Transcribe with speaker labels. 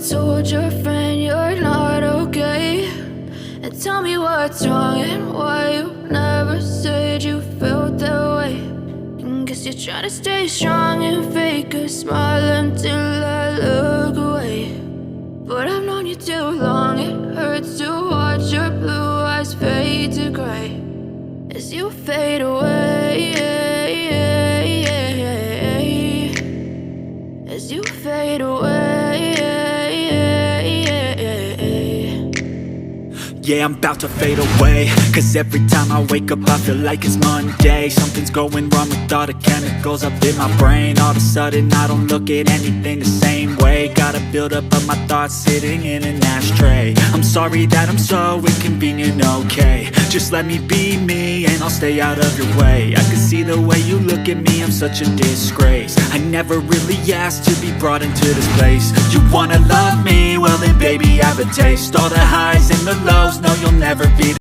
Speaker 1: told your friend you're not okay? And tell me what's wrong and why you never said you felt that way. And guess you're trying to stay strong and fake a smile until I look away. But I've known you too long, it hurts to watch your blue eyes fade to gray as you fade away, as you fade away.
Speaker 2: Yeah, I'm about to fade away, cause every time I wake up I feel like it's Monday. Something's going wrong with all the chemicals up in my brain. All of a sudden I don't look at anything the same way. Gotta build up of my thoughts sitting in an ashtray. I'm sorry that I'm so inconvenient, okay? Just let me be me and I'll stay out of your way. I can see the way you look at me, I'm such a disgrace. I never really asked to be brought into this place. You wanna love me? Well then baby, have a taste. All the highs and the lows, no, you'll never be